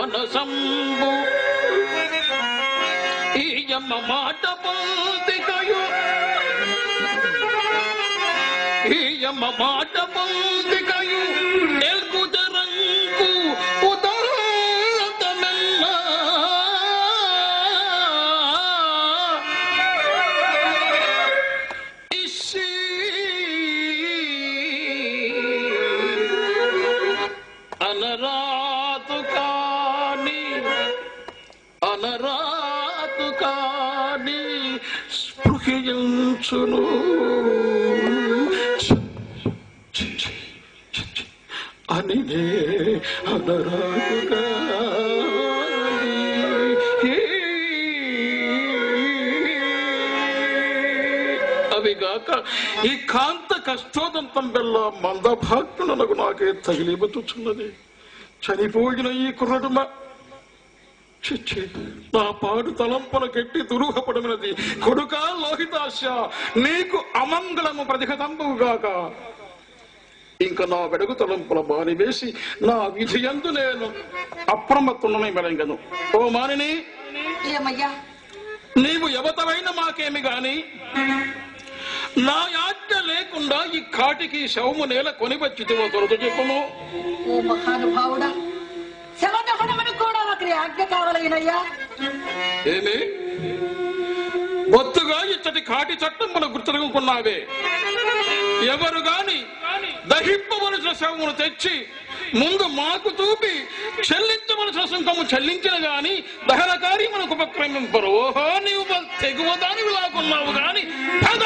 అనసంబు ఈయమ్మ మాట పొందికయు ఈయమ్మ మాట పొందికయు ఎల్కు జరంకు ఉదారతమెల్ల ఇషి అనరాతు కాని స్పృహించును అని అనరాతు అవిగాక ఈ కాంత కష్టోదంతం వల్ల మందభాగ్యునకు నాకే తగిలిబతున్నది. చనిపోయిన ఈ కుర్రడుమ చిచ్చి నా పాడు తలంపన కెట్టి దురూహపడమినది. కొడుక లోహితాశ, నీకు అమంగళము ప్రతిఘతంబుగాక. ఇంకా నా వెడుగు తలంపుల బాని వేసి నా విధియందు నేను అప్రమత్తునై మెలంగను. ఓ మానిని, నీవు ఎవతవైన మాకేమి గాని నా ఆజ్ఞ లేకుండా ఈ కాటికి శవము నేల కొనివచ్చితివో తొలుత చెప్పుము. ఓ మహానుభావుడా, శవదహనమును కూడా ఒకరి ఆజ్ఞ కావాలయ్యా. ఏమి బొత్తుగా ఇచ్చటి కాటి చట్టమును గుర్తుకున్నావే? ఎవరు గాని దహింపవలసిన శవమును తెచ్చి ముందు మాకు చూపి చెల్లించవలసిన సుంకము చెల్లించిన గాని దహన కార్యమునకు ఉపక్రమింపరు. ఓహో, నీవు తెగువ దానివి లాకున్నావు గాని పద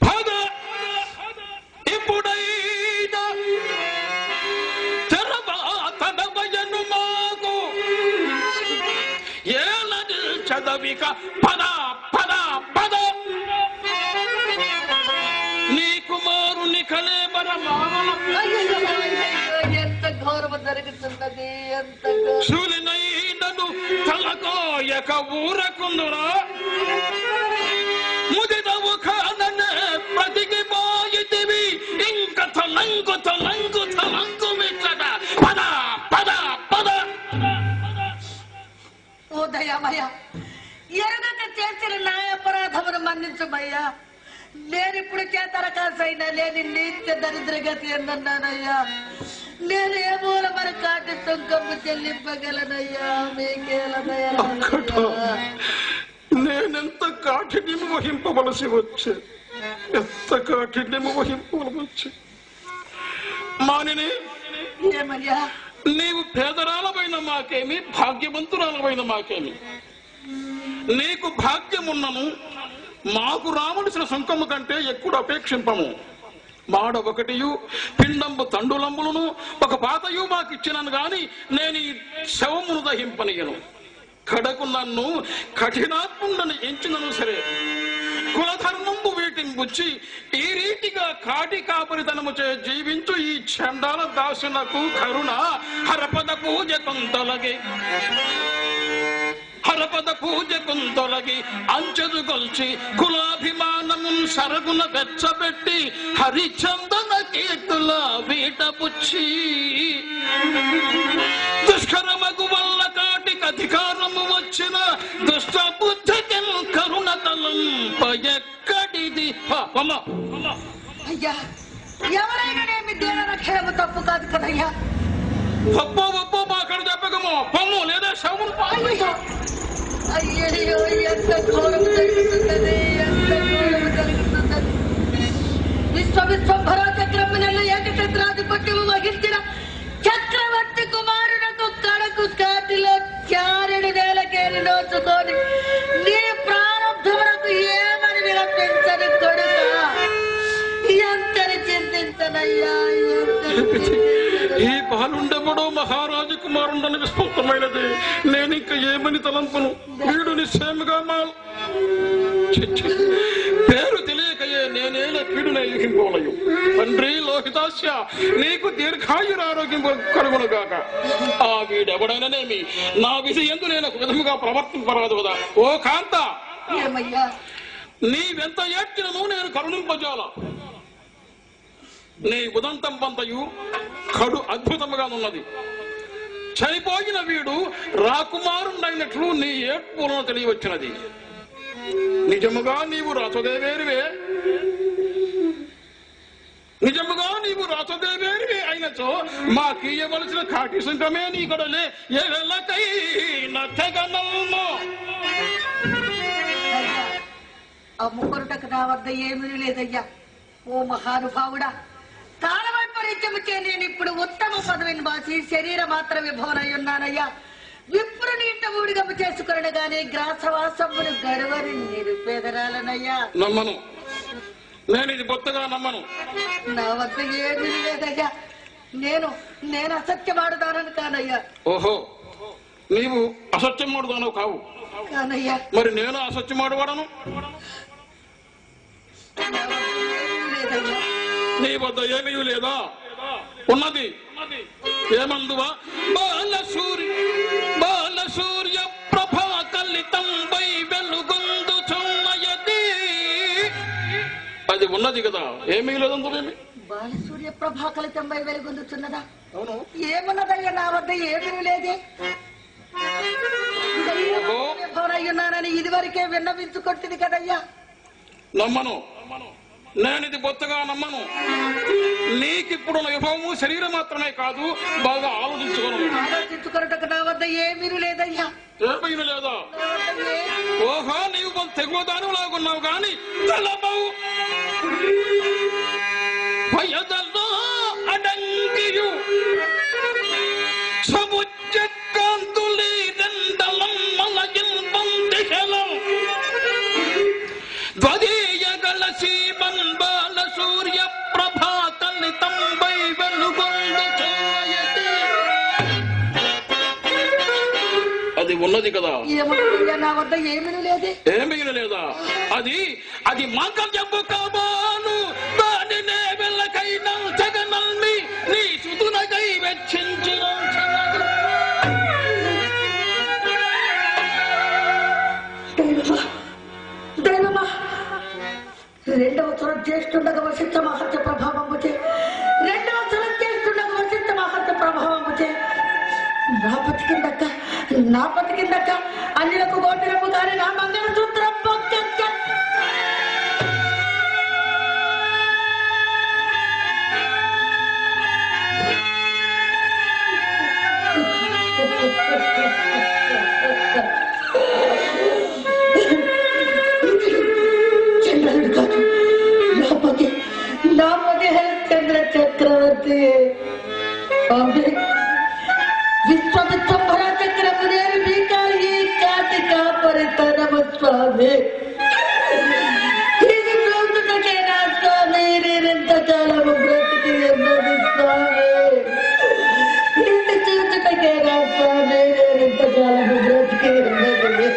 పద. ఇప్పుడైనా తెరవాతడవయను మాకు ఏలని చదవిక పద పద పద. నీ కుమారుని కలేబరమా ఎంత ఘోరము జరుగుతున్నది, ఎంత శూలినైనను తలకోయక ఊరకుందురా. ముదిదవు కాననే ప్రతికిపోయితివి ఇంక తలంగు తలంగు తలంగు మిచ్చట. పద పద పద. ఓ దయామయ్య, ఎరుగక చేసిన నా అపరాధమును మన్నించమయ్యా. నేనిప్పుడు చేతరకాసైనా లేని నిత్య దరిద్రగతి ఎందన్నానయ్యా. నేను ఏ మూల మన కాటి సుంకము చెల్లింపగలనయ్యా. మీకేలనయ్యా. నేనెంత కాఠిన్యము వహింపవలసి వచ్చే, ఎంత కాఠిన్యము వహింపవలసి. మానిని, ఏమయ్యా? నీవు పేదరాలమైన మాకేమి, భాగ్యవంతురాలమైన మాకేమి. నీకు భాగ్యమున్నను మాకు రావలసిన సుంకము కంటే ఎక్కువ అపేక్షింపము. మాడ ఒకటియు పిండంబు తండులంబులను ఒక పాతయు మాకిచ్చినను గాని నేను ఈ శవమును దహింపనియను. కడకు నన్ను కఠినాత్ముండని ఎంచినను సరే కులధర్మంబు వీటిని బుచ్చి ఈ రీతిగా కాటి కాపరితనము చే జీవించు ఈ చండాల దాసునకు కరుణ హరపద పూజ కొంతలగి హరపద పూజ కొంతలగి అంచెదు గొల్చి కులాభిమానము సరగున వెచ్చబెట్టి హరిచందన కీర్తుల వీట పుచ్చి దుష్కరమగు వల్ల కాటికి అధికారము వచ్చిన దుష్ట బుద్ధికి కరుణ తలంపయక్కడిది. అయ్యా, ఎవరైనా నేమి దేవరక్షేమ తప్పు కాదు కదయ్యా. ఒప్పో ఒప్పో మాకడ చెప్పకమో పొమ్ము లేదా శవమును అయ్యో, ఎంత ఘోరం జరుగుతున్నది, ఎంత ఘోరం జరుగుతున్నది. విశ్వవిశ్వంభర చక్రములను ఏకఛత్రాధిపత్యము వహించిన చక్రవర్తి కుమారునకు కడకు కాటిలో చారెడు నేలకేరి నోచుకొని నీ ప్రారంభమునకు ఏమని విలపించని కొడుక, ఎంతని చింతించనయ్యా. ఈ పాలుండెవడో మహారాజు కుమారుండని విస్పష్టమైనది. నేనింక ఏమని తలంపును. వీడు నిశ్చయముగా పేరు తెలియకయే నేనేలా కీడునే యుహింపోలయు. తండ్రి లోహితాస్య, నీకు దీర్ఘాయురారోగ్యం కలుగునుగాక. ఆ వీడెవడైననేమి నా విధి ఎందు నేను ఒక విధముగా ప్రవర్తింపరాదు కదా. ఓ కాంత, నీవెంత ఏడ్చినను నేను కరుణింపజాల. నీ ఉదంతం పంతయు కడు అద్భుతముగా ఉన్నది. చనిపోయిన వీడు రాకుమారుడైనట్లు నీ ఏడ్పులను తెలియవచ్చినది. నిజముగా నీవు రాసదేవేరివే, నిజముగా నీవు రాసదేవేరివే అయినచో మాకీయవలసిన కాటి సుంకమే నీ గొడలే ఎలకైనా తెగనల్మో. అమ్ముకొనుటకు నా వద్ద ఏమీ లేదయ్యా. ఓ మహానుభావుడా, కాలవైపరీత్యముచే నేను ఇప్పుడు ఉత్తమ పదవిని బాసి శరీర మాత్రమే భవనై ఉన్నానయ్యా. విప్రుని ఇంట ఊడిగమ్మ చేసుకునగానే గ్రాసవాసమును గడవని నిరుపేదరాలనయ్యా. నమ్మను, నేను ఇది కొత్తగా నమ్మను. నా వద్ద ఏమీ లేదయ్యా. నేను అసత్యమాడుదానని కానయ్యా. ఓహో, నీవు అసత్యమాడుదానవు కావు కానయ్యా. మరి నేను అసత్యమాడువాడను. నీ వద్ద ఏమీ లేదా? ఉన్నది. ఏమందువా? బాలసూర్య ప్రభా కలితంబై వెలుగొందుచున్నయది. అది ఉన్నది కదా, ఏమీ లేదందువేమి? బాలసూర్య ప్రభా కలితంబై వెలుగొందుతున్నదా? అవును. ఏమున్నదయ్యా? నా వద్ద ఏమీ లేదే. ఉన్నానని ఇది వరకే విన్నవించుకొట్టింది కదయ్యా. నమ్మను, నేనిది కొత్తగా నమ్మను. నీకిప్పుడు విభవము శరీరం మాత్రమే కాదు, బాగా ఆలోచించుకొనుటకు నా వద్ద ఏమీ లేదయ్యా. ఏమీ లేదా? ఓహో, నీవు కొంత తెగువదాను లాగున్నావు గాని తెలబవు. వయదల్లో అడంగియు సముజ్జకాంతులి రెండలం మలగిల్ బందిశలం ధ్వజీయగల సీమన్ బాల సూర్య ప్రభా కలితంబై వెలుగొందుచున్నయది. అది ఉన్నది కదా. నా వద్ద ఏమీ లేదు. ఏమీ లేదా? అది మాంకల్యము కాబాను. దానినే వెళ్ళకైనా జగనల్మి నీ సుతునకై వెచ్చించిన రెండవ చరం చేస్తుండగా వశిష్ఠ మహత్య ప్రభావముచే నా బతికిందక్క అన్యులకు గోపిరము గారి నా మంగళ సూత్రం పొక్క. చంద్రుడు కాదు, నాపతి హరిశ్చంద్ర చక్రవర్తి. విశ్వవిశ్వంభర చక్రము నేను భీకారి కార్తికా పరితరమ స్వామి. ఇది చూసుటకే నా స్వామి, నేనెంత కాలము బ్రతికి ఉన్నది స్వామి. ఇది చూసుటకే నా స్వామి, నేనెంత కాలము బ్రతికి ఉన్నది.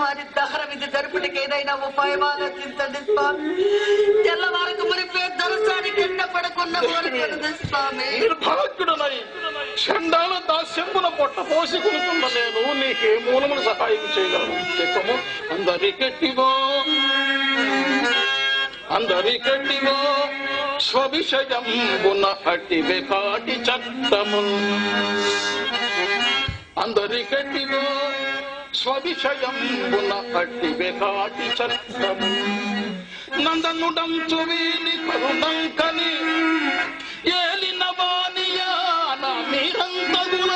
వారి దహన విధి జరుపుటకి ఏదైనా ఉపాయం ఆలోచించండి స్వామి. తెల్లవారికి మునిపే దర్శనానికి ఎండ పడకుండా కోరుకున్నది స్వామి. నిర్భాగ్యుడనై చండాల దాస్యంబుల పొట్ట పోసి కొనుకున్న నేను నీకే మూలమును సహాయం చేయగలను చెప్పము. అందరికెట్టిగో అందరికటివో స్వవిషయంబున అట్టివే కాటి చట్టము అందరికటివో స్వవిషయంబున అట్టివే కాటి చట్టము నందనుడంచు వీని కరుణంకని ఏలిన వానియాన మీరంతగున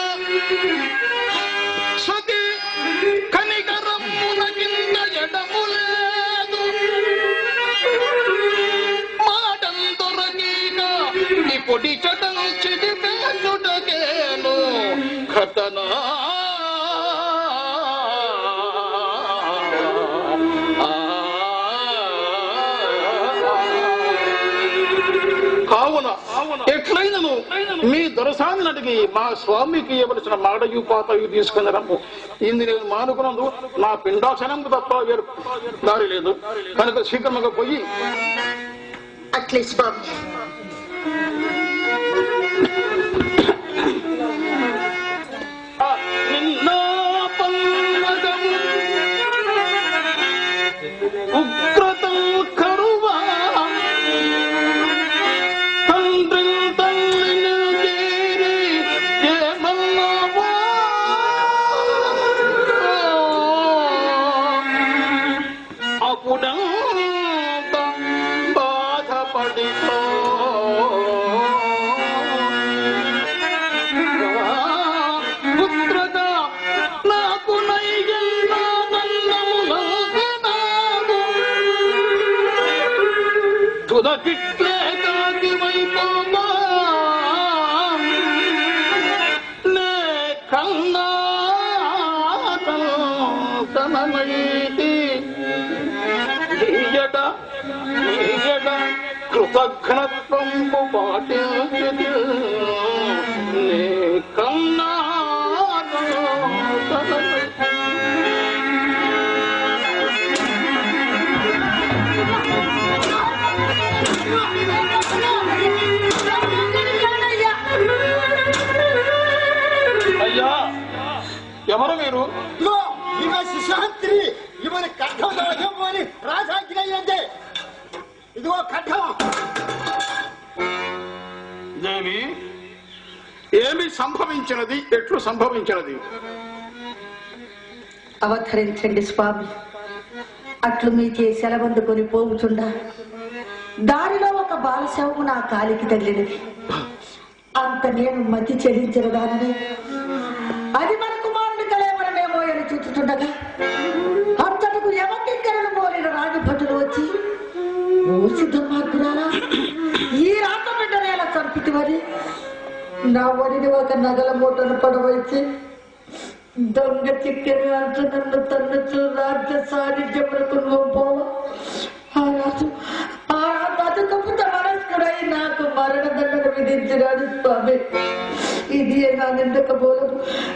సతి కనికరమ్మున కింద ఎడము లేదు మాటం దొరకీక పొడి చటం చిడిపేనుటకేను ఘటనా కావున ఎట్లయినను మీ దొరసాన్ని అడిగి మా స్వామికి ఇవ్వవలసిన మాడయు పాతయు తీసుకుని రమ్ము. ఇది నేను మానుకున్నందు నా పిండాసనంకు తప్ప వేరు దారి లేదు కనుక శీఘ్రముగా పోయి అట్లే స్వామి. నిన్న పన్నగము ఉగ్రతం కరువా తండ్రి తల్లిని తీరి ఏమన్నావా అప్పుడంత బాధపడితో పుత్రగా నాకు నైగల్లానందములనాదు తుదకిట్లే కాకి వైపోమా నే కన్నా తనమైతి నీయడ కృతజ్ఞత్వంబు పాటించి నే కన్నా అయ్యా ఎవరు మీరు? శిశాంత్రి ఇవని కట్టం అని రాజాజ్ఞ అయ్యింది. ఇదిగో కట్టం. దేవి ఏమి సంభవించినది? ఎట్లు సంభవించినది? అవతరించండి స్వామి. అట్లు మీకే సెలవందుకొని పోవుచుండా దారిలో ఒక బాలశవము నా కాలికి తగిలినది. అంత నేను మతి చెల్లించరుగానని అది మన కుమారుని కలేవరమేమో అని చూచుచుండగా అంతటకు యమకింకరులు మోలిన రాజభటులు వచ్చి, ఓ సిద్ధమార్గురాలా, ఈ రాత బిడ్డను ఎలా చంపితివని నా వడిని ఒక నగల మూటను పడవచ్చి దొంగ చిక్కని అంటూ నన్ను తన్నుచు రాజ్య సాన్నిధ్యములకు పోవ ఆ రాజు అదుకపుత మనస్కుడై నాకు మరణదండన విధించినాడు స్వామి. ఇది నా నిందకపోదు.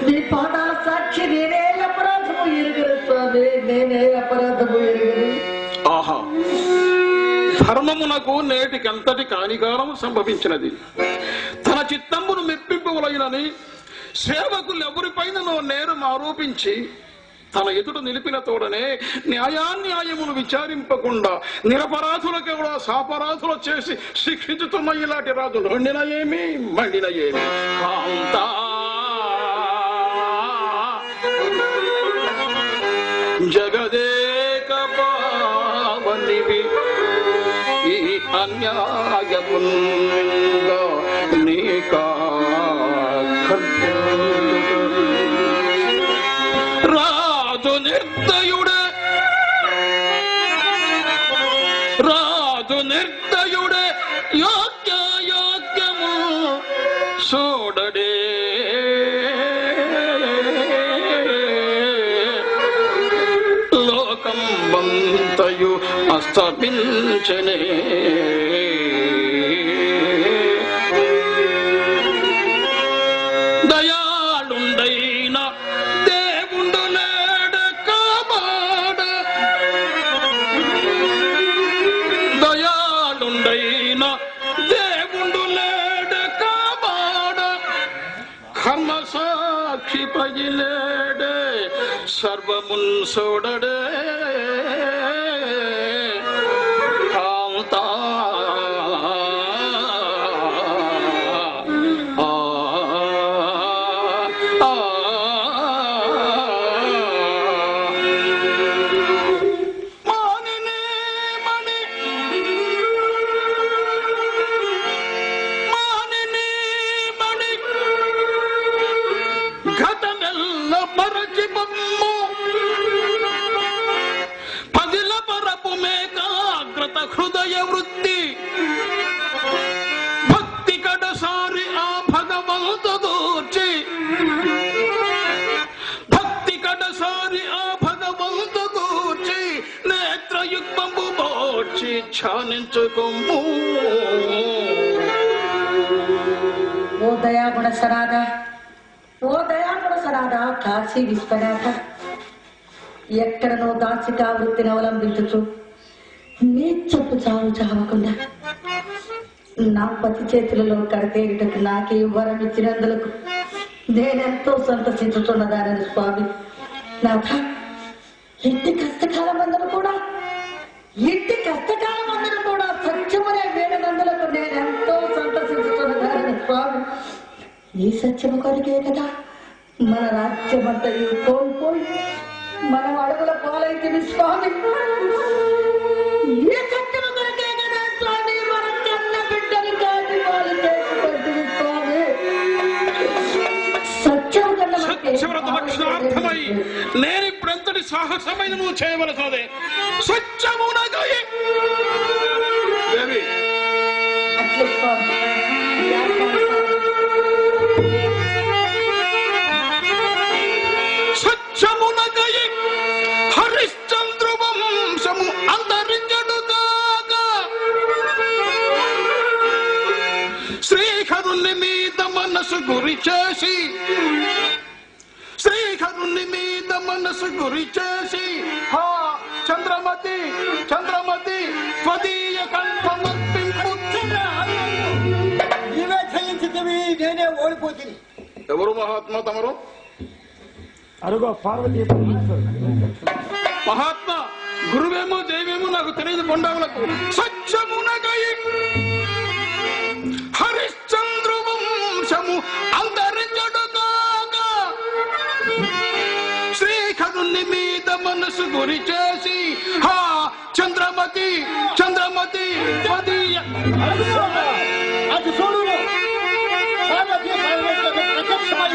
నీ పాఠాల సాక్షి నేనే అపరాధము ఎరుగను స్వామి, నేనే అపరాధము ఎరుగను. ఆహా, ధర్మమునకు నేటికంతటి కానికారము సంభవించినది. తన చిత్తంబును మెప్పింపవలైనని సేవకులు ఎవరిపైననో నేరం ఆరోపించి తన ఎదుట నిలిపిన తోడనే న్యాయాన్యాయమును విచారింపకుండా నిరపరాధులకు కూడా సాపరాధులు చేసి శిక్షించుతున్న ఇలాంటి రాజు వండిన ఏమి మండిన ఏమి కాంతా జగదేక పావనివి ఈ అన్యాయముంగా నీకా రాజు నిర్దయుడే యోగ్యము చూడడే లోకం వంతయు అస్తమించనే దయాళుండైన దేవుండు లేడ కాపాడ దయాళుండైన దేవుండు లేడ కాపాడ కర్మ సాక్షి పగిలేడే సర్వమున్ సోడడే కాంత వంతదూర్చి భక్తి కడసారి ఆ భగవంతు గూర్చి నేత్రయుగ్మము బోర్చి ధ్యానించుకొమ్ము. ఓ దయాగుణ సరాదా, ఓ దయాగుణ సరాదా, కాశీ విశ్వనాథ, ఎక్కడనో దాచికా వృత్తిని అవలంబించుచు నీ చెప్పు చావు చావకుండా నా పతి చేతులలో కడతేరిటకు నాకే వరం ఇచ్చినందులకు నేనెంతో సంతసించుతున్నదానని స్వామి. నాథ, ఇంటి కష్టకాలం అందరూ కూడా సత్యమనే వేడనందులకు నేనెంతో సంతసించుతున్నదానని స్వామి. ఈ సత్యము కొరికే కదా మన రాజ్యమంతయు కోల్పోయి మనం అడుగుల పాలైతివి స్వామి. ఏ సత్యము కొరికే కదా స్వామి మన కన్న బిడ్డని కాటి పాలు చేసుకుంటుంది స్వామి. సత్యము కన్నా సత్యవ్రత రక్షణార్థమై నేనిప్పుడెంతటి సాహసమైన నువ్వు చేయవలసినదే. సత్యమునగై అట్లే స్వామి. సత్యమునగై హరిశ్చంద్ర వంశము అంతరించడుగాక శ్రీహరుని మీద మనసు గురి చేసి, శ్రీహరుని మీద మనసు గురి చేసి హా చంద్రమతి చంద్రమతి స్వదీయ కంఠమర్పింపు. ఇవే చెల్లించినవి నేనే ఓడిపోతుంది. ఎవరు మహాత్మా తమరు? అరుగో పార్వతీ మహాత్మా గురువేమో దేవేమో నాకు తెలియదు. కొండవులకు సత్యమునగై హరిశ్చంద్ర వంశము అంతరించడుగాక శ్రీహరుని మీద మనసు గురి చేసి హా చంద్రమతి చంద్రమతి అది చూడు, పార్వతీ ప్రత్యక్షమై